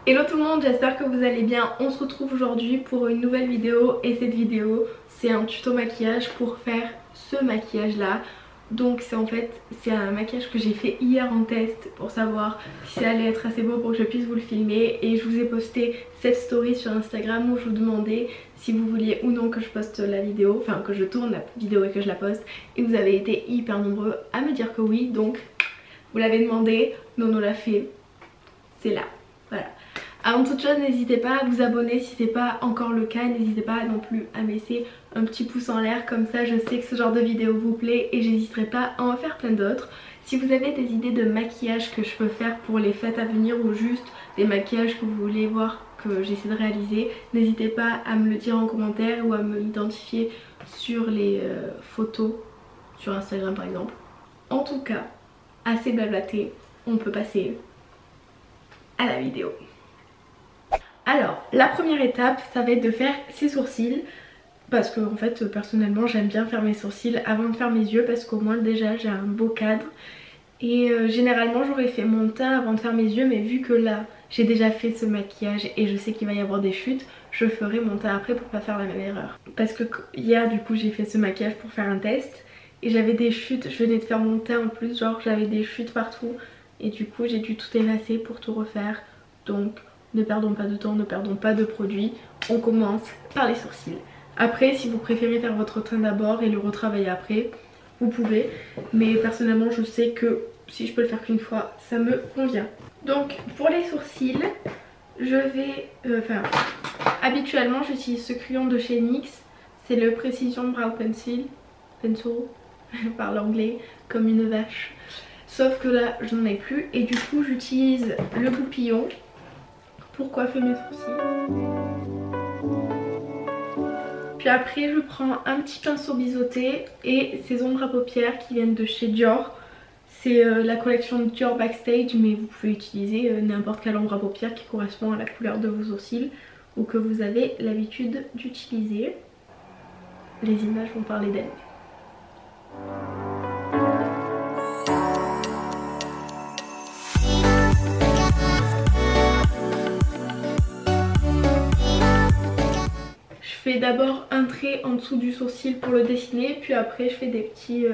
Hello tout le monde, j'espère que vous allez bien. On se retrouve aujourd'hui pour une nouvelle vidéo et cette vidéo c'est un tuto maquillage pour faire ce maquillage là. Donc c'est un maquillage que j'ai fait hier en test pour savoir si ça allait être assez beau pour que je puisse vous le filmer. Et je vous ai posté cette story sur Instagram où je vous demandais si vous vouliez ou non que je poste la vidéo, enfin que je tourne la vidéo et que je la poste. Et vous avez été hyper nombreux à me dire que oui, donc vous l'avez demandé, Nono l'a fait, c'est là, voilà. Avant toute chose, n'hésitez pas à vous abonner si c'est pas encore le cas, n'hésitez pas non plus à me laisser un petit pouce en l'air, comme ça je sais que ce genre de vidéo vous plaît et j'hésiterai pas à en faire plein d'autres. Si vous avez des idées de maquillage que je peux faire pour les fêtes à venir ou juste des maquillages que vous voulez voir que j'essaie de réaliser, n'hésitez pas à me le dire en commentaire ou à me l'identifier sur les photos sur Instagram par exemple. En tout cas, assez blablaté, on peut passer à la vidéo. Alors la première étape ça va être de faire ses sourcils, parce que en fait personnellement j'aime bien faire mes sourcils avant de faire mes yeux parce qu'au moins déjà j'ai un beau cadre. Et généralement j'aurais fait mon teint avant de faire mes yeux, mais vu que là j'ai déjà fait ce maquillage et je sais qu'il va y avoir des chutes, je ferai mon teint après pour pas faire la même erreur. Parce que hier du coup j'ai fait ce maquillage pour faire un test et j'avais des chutes, je venais de faire mon teint en plus, genre j'avais des chutes partout et du coup j'ai dû tout effacer pour tout refaire. Donc ne perdons pas de temps, ne perdons pas de produits, on commence par les sourcils. Après si vous préférez faire votre teint d'abord et le retravailler après, vous pouvez, mais personnellement je sais que si je peux le faire qu'une fois ça me convient. Donc pour les sourcils je vais, habituellement j'utilise ce crayon de chez NYX, c'est le Precision Brow Pencil, je parle anglais comme une vache, sauf que là je n'en ai plus et du coup j'utilise le goupillon pour coiffer mes sourcils. Puis après je prends un petit pinceau biseauté et ces ombres à paupières qui viennent de chez Dior. C'est la collection Dior Backstage, mais vous pouvez utiliser n'importe quelle ombre à paupières qui correspond à la couleur de vos sourcils ou que vous avez l'habitude d'utiliser. Les images vont parler d'elles. Je fais d'abord un trait en dessous du sourcil pour le dessiner, puis après je fais des petits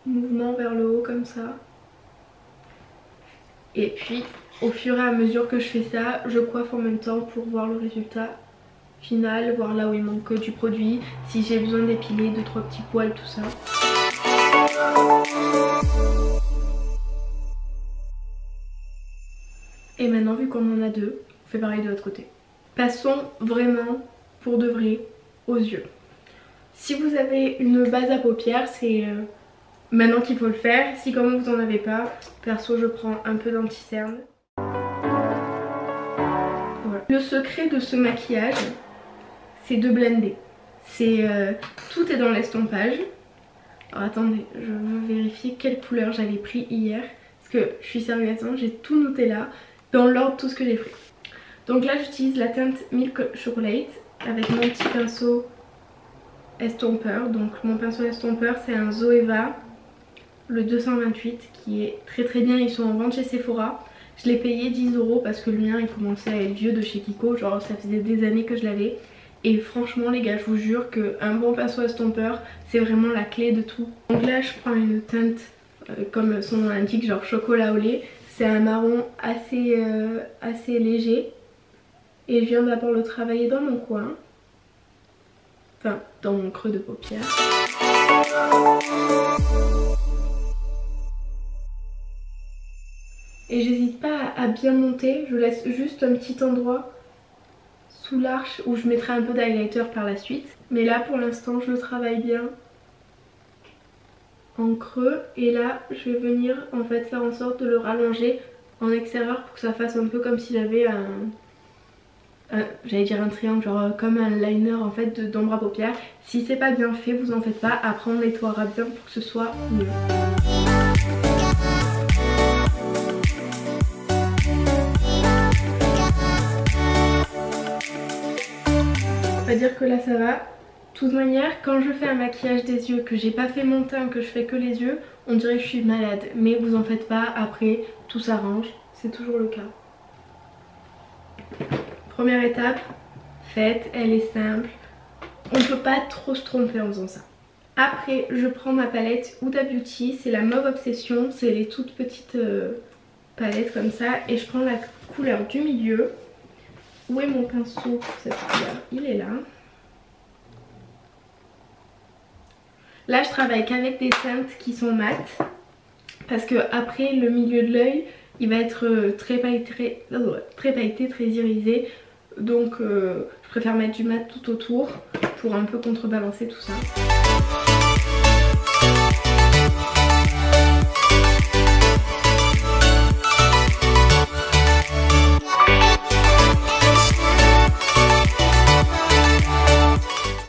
mouvements vers le haut comme ça. Et puis au fur et à mesure que je fais ça, je coiffe en même temps pour voir le résultat final, voir là où il manque du produit, si j'ai besoin d'épiler 2-3 petits poils, tout ça. Et maintenant vu qu'on en a deux, on fait pareil de l'autre côté. Passons vraiment pour de vrai aux yeux. Si vous avez une base à paupières, c'est maintenant qu'il faut le faire. Si comme vous en avez pas, perso je prends un peu d'anti-cerne. Voilà. Le secret de ce maquillage, c'est de blender. Tout est dans l'estompage. Alors attendez, je veux vérifier quelle couleur j'avais pris hier. Parce que je suis sérieuse, hein, j'ai tout noté là, dans l'ordre tout ce que j'ai pris. Donc là j'utilise la teinte Milk Chocolate avec mon petit pinceau estompeur. Donc mon pinceau estompeur c'est un Zoeva, le 228 qui est très très bien, ils sont en vente chez Sephora. Je l'ai payé 10 € parce que le mien il commençait à être vieux de chez Kiko, genre ça faisait des années que je l'avais. Et franchement les gars je vous jure qu'un bon pinceau estompeur c'est vraiment la clé de tout. Donc là je prends une teinte comme son nom l'indique, genre chocolat au lait. C'est un marron assez léger. Et je viens d'abord le travailler dans mon coin, enfin dans mon creux de paupière. Et j'hésite pas à bien monter, je laisse juste un petit endroit sous l'arche où je mettrai un peu d'highlighter par la suite. Mais là pour l'instant je le travaille bien en creux et là je vais venir en fait faire en sorte de le rallonger en extérieur pour que ça fasse un peu comme si j'avais j'allais dire un triangle, genre comme un liner en fait d'ombre à paupières. Si c'est pas bien fait, vous en faites pas, après on nettoiera bien pour que ce soit mieux. On va dire que là ça va. De toute manière, quand je fais un maquillage des yeux, que j'ai pas fait mon teint, que je fais que les yeux, on dirait que je suis malade. Mais vous en faites pas, après tout s'arrange, c'est toujours le cas. première étape faite, elle est simple. On ne peut pas trop se tromper en faisant ça. Après je prends ma palette Huda Beauty, c'est la Mauve Obsession, c'est les toutes petites palettes comme ça. Et je prends la couleur du milieu. Où est mon pinceau pour cette couleur? Il est là. Là je travaille qu'avec des teintes qui sont mates. Parce que après le milieu de l'œil il va être très pailleté, très irisé. Donc je préfère mettre du mat tout autour pour un peu contrebalancer tout ça.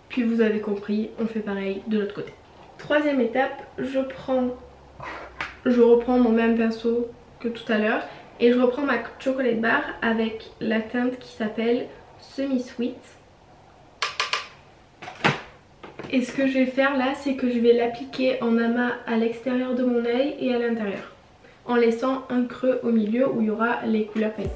Puis vous avez compris, on fait pareil de l'autre côté. Troisième étape, je reprends mon même pinceau que tout à l'heure et je reprends ma chocolate bar avec la teinte qui s'appelle Semi Sweet. Et ce que je vais faire là, c'est que je vais l'appliquer en amas à l'extérieur de mon œil et à l'intérieur, en laissant un creux au milieu où il y aura les couleurs pailletées.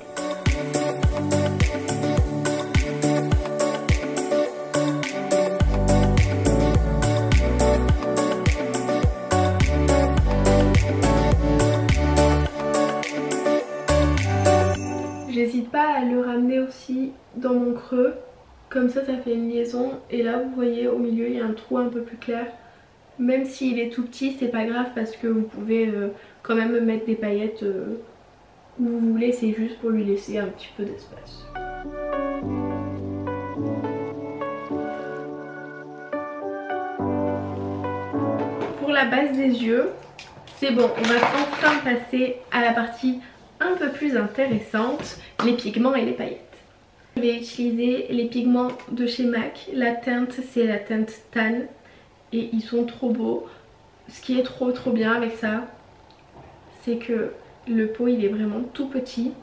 J'hésite pas à le ramener aussi dans mon creux, comme ça fait une liaison. Et là vous voyez au milieu il y a un trou un peu plus clair. Même s'il est tout petit c'est pas grave parce que vous pouvez quand même mettre des paillettes où vous voulez, c'est juste pour lui laisser un petit peu d'espace. Pour la base des yeux, c'est bon, on va enfin passer à la partie un peu plus intéressante, les pigments et les paillettes. Je vais utiliser les pigments de chez MAC, la teinte c'est la teinte Tan et ils sont trop beaux. Ce qui est trop bien avec ça, c'est que le pot il est vraiment tout petit,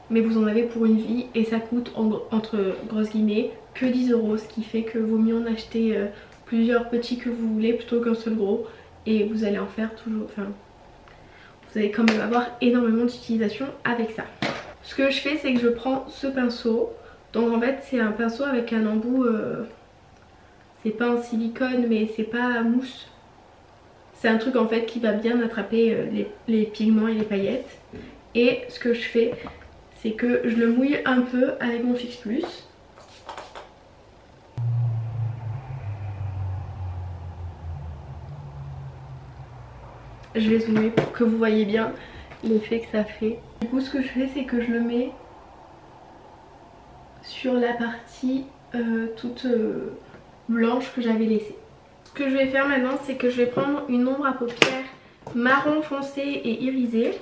mais vous en avez pour une vie et ça coûte entre grosses guillemets que 10 €, ce qui fait que vaut mieux en acheter plusieurs petits que vous voulez plutôt qu'un seul gros, et vous allez en faire toujours, enfin vous allez quand même avoir énormément d'utilisation avec ça. Ce que je fais c'est que je prends ce pinceau, donc en fait c'est un pinceau avec un embout, c'est pas en silicone mais c'est pas mousse. C'est un truc en fait qui va bien attraper les pigments et les paillettes. Et ce que je fais c'est que je le mouille un peu avec mon Fix Plus. Je vais zoomer pour que vous voyez bien l'effet que ça fait. Du coup ce que je fais c'est que je le mets sur la partie toute blanche que j'avais laissée. Ce que je vais faire maintenant c'est que je vais prendre une ombre à paupières marron foncé et irisé.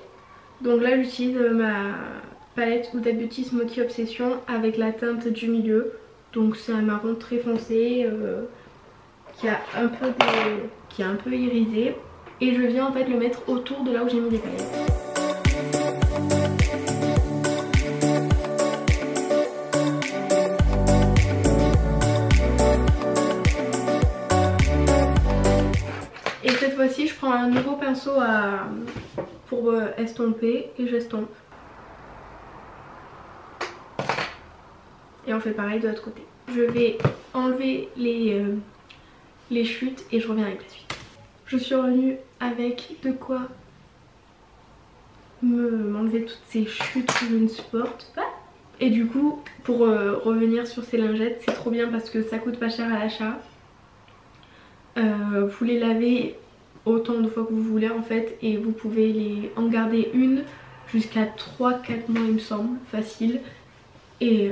Donc là j'utilise ma palette Huda Beauty Smoky Obsession avec la teinte du milieu. Donc c'est un marron très foncé qui a un peu irisé. Et je viens en fait le mettre autour de là où j'ai mis les paillettes. Et cette fois-ci je prends un nouveau pinceau pour estomper et j'estompe. Et on fait pareil de l'autre côté. Je vais enlever les chutes et je reviens avec la suite. Je suis revenue avec de quoi m'enlever toutes ces chutes que je ne supporte pas. Et du coup pour revenir sur ces lingettes, c'est trop bien parce que ça coûte pas cher à l'achat. Vous les lavez autant de fois que vous voulez en fait, et vous pouvez en garder une jusqu'à 3-4 mois il me semble, facile. Et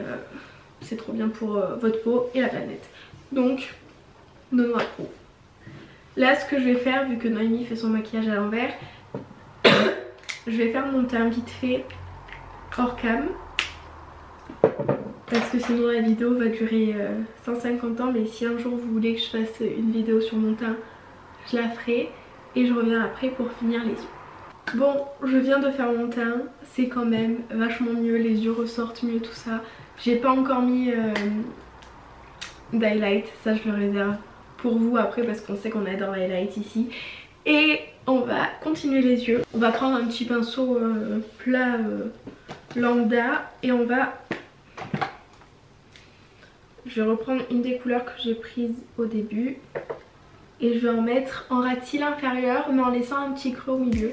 c'est trop bien pour votre peau et la planète. Donc Nono approuve. Là ce que je vais faire, vu que Noémie fait son maquillage à l'envers, je vais faire mon teint vite fait hors cam. Parce que sinon la vidéo va durer 150 ans. Mais si un jour vous voulez que je fasse une vidéo sur mon teint, je la ferai. Et je reviens après pour finir les yeux. Bon, je viens de faire mon teint, c'est quand même vachement mieux, les yeux ressortent mieux, tout ça. J'ai pas encore mis d'highlight, ça je le réserve pour vous après parce qu'on sait qu'on adore l'highlight ici. Et on va continuer les yeux. On va prendre un petit pinceau plat lambda et on va je vais reprendre une des couleurs que j'ai prises au début. Et je vais en mettre en ras de cils inférieur mais en laissant un petit creux au milieu.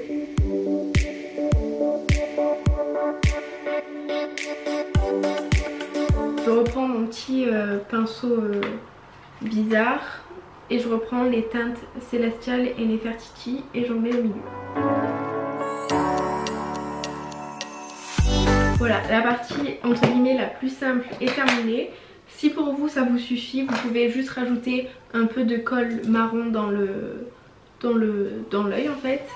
Je reprends mon petit pinceau bizarre et je reprends les teintes Celestial et Nefertiti et j'en mets au milieu. Voilà, la partie entre guillemets la plus simple est terminée. Si pour vous ça vous suffit, vous pouvez juste rajouter un peu de colle marron dans l'œil en fait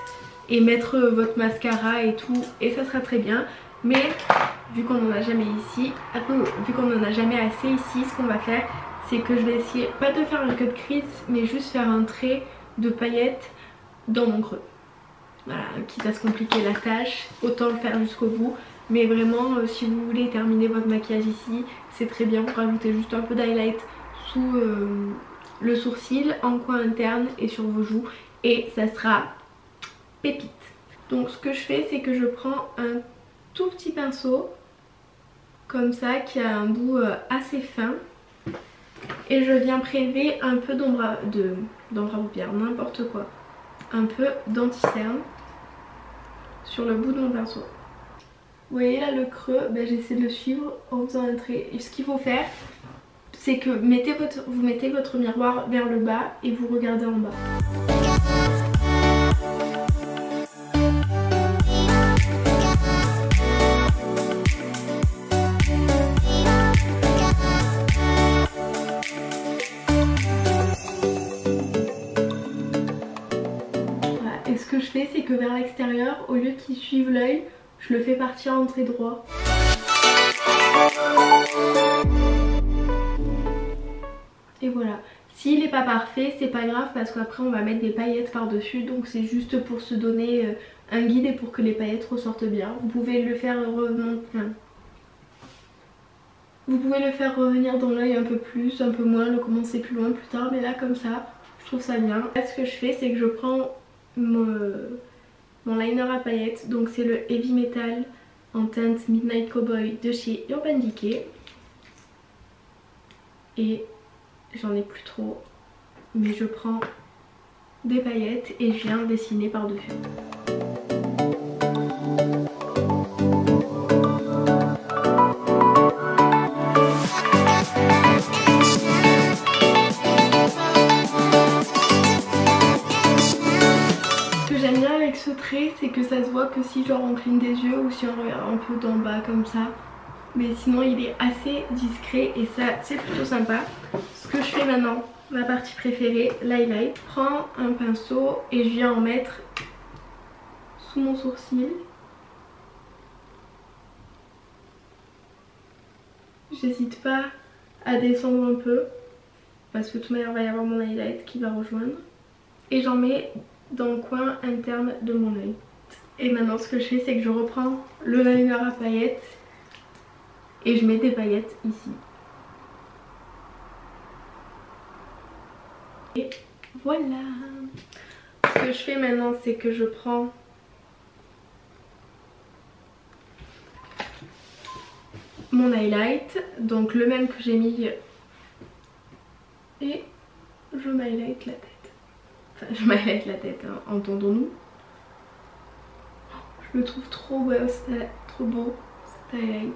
et mettre votre mascara et tout et ça sera très bien. Mais vu qu'on n'en a jamais ici, vu qu'on n'en a jamais assez ici, ce qu'on va faire c'est que je vais essayer pas de faire un cut crease mais juste faire un trait de paillettes dans mon creux. Voilà, quitte à se compliquer la tâche, autant le faire jusqu'au bout. Mais vraiment si vous voulez terminer votre maquillage ici, c'est très bien, vous rajoutez juste un peu d'highlight sous le sourcil, en coin interne et sur vos joues et ça sera pépite. Donc ce que je fais c'est que je prends un tout petit pinceau comme ça qui a un bout assez fin et je viens prélever un peu d'ombre à paupières, n'importe quoi, un peu d'anti-cerne sur le bout de mon pinceau. Vous voyez là le creux, ben, j'essaie de le suivre en faisant un trait. Et ce qu'il faut faire, c'est que vous mettez votre miroir vers le bas et vous regardez en bas. Voilà. Et ce que je fais, c'est que vers l'extérieur, au lieu qu'il suive l'œil, je le fais partir en trait droit. Et voilà. S'il n'est pas parfait, c'est pas grave parce qu'après on va mettre des paillettes par dessus. Donc c'est juste pour se donner un guide et pour que les paillettes ressortent bien. Vous pouvez le faire revenir dans l'œil un peu plus, un peu moins, le commencer plus loin plus tard. Mais là comme ça, je trouve ça bien. Là ce que je fais c'est que je prends mon liner à paillettes, donc c'est le Heavy Metal en teinte Midnight Cowboy de chez Urban Decay. Et j'en ai plus trop, mais je prends des paillettes et je viens dessiner par dessus. Ce trait c'est que ça se voit que si genre on cligne des yeux ou si on regarde un peu d'en bas comme ça, mais sinon il est assez discret et ça c'est plutôt sympa. Ce que je fais maintenant, ma partie préférée, l'highlight, je prends un pinceau et je viens en mettre sous mon sourcil. J'hésite pas à descendre un peu parce que de toute manière il va y avoir mon highlight qui va rejoindre et j'en mets dans le coin interne de mon œil. Et maintenant ce que je fais c'est que je reprends le liner à paillettes et je mets des paillettes ici. Et voilà. Ce que je fais maintenant c'est que je prends mon highlight, donc le même que j'ai mis, et je m'highlight la tête. Enfin, je m'highlight la tête, hein, entendons-nous. Je le trouve trop beau, cet highlight.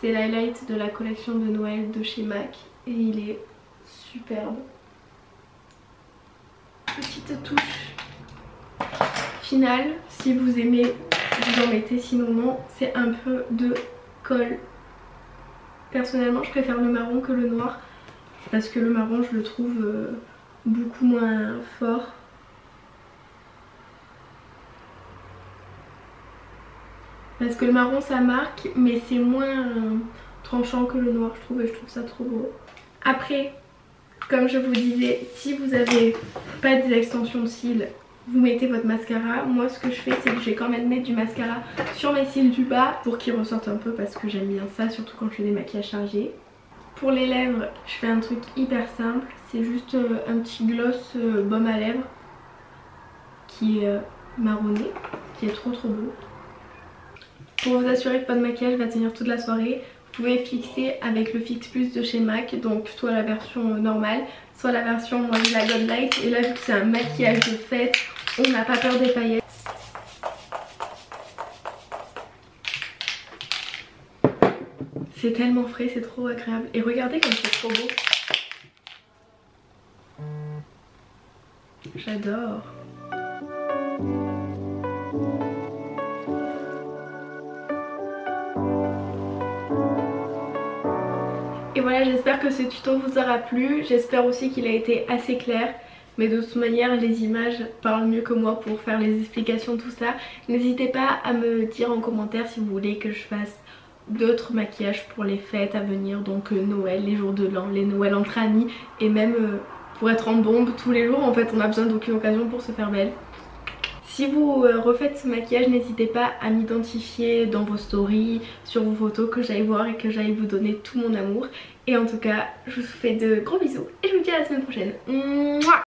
C'est l'highlight de la collection de Noël de chez MAC et il est superbe. Petite touche finale, si vous aimez vous en mettez, sinon non. C'est un peu de colle. Personnellement je préfère le marron que le noir parce que le marron je le trouve beaucoup moins fort. Parce que le marron ça marque mais c'est moins tranchant que le noir je trouve, et je trouve ça trop beau. Après, comme je vous disais, si vous n'avez pas des extensions de cils, vous mettez votre mascara. Moi ce que je fais c'est que je vais quand même mettre du mascara sur mes cils du bas pour qu'ils ressortent un peu parce que j'aime bien ça, surtout quand je fais des maquillages chargés. Pour les lèvres, je fais un truc hyper simple, c'est juste un petit gloss baume à lèvres qui est marronné, qui est trop beau. Pour vous assurer que votre maquillage va tenir toute la soirée, vous pouvez fixer avec le Fix Plus de chez MAC, donc soit la version normale, soit la version moi de la God Light. Et là vu que c'est un maquillage de fête, on n'a pas peur des paillettes. C'est tellement frais, c'est trop agréable. Et regardez comme c'est trop beau. J'adore. Et voilà, j'espère que ce tuto vous aura plu. J'espère aussi qu'il a été assez clair. Mais de toute manière, les images parlent mieux que moi pour faire les explications, tout ça. N'hésitez pas à me dire en commentaire si vous voulez que je fasse d'autres maquillages pour les fêtes à venir. Donc Noël, les jours de l'an, les Noëls entre amis. Et même pour être en bombe tous les jours. En fait, on a besoin d'aucune occasion pour se faire belle. Si vous refaites ce maquillage, n'hésitez pas à m'identifier dans vos stories, sur vos photos, que j'aille voir et que j'aille vous donner tout mon amour. Et en tout cas, je vous fais de gros bisous et je vous dis à la semaine prochaine. Mouah.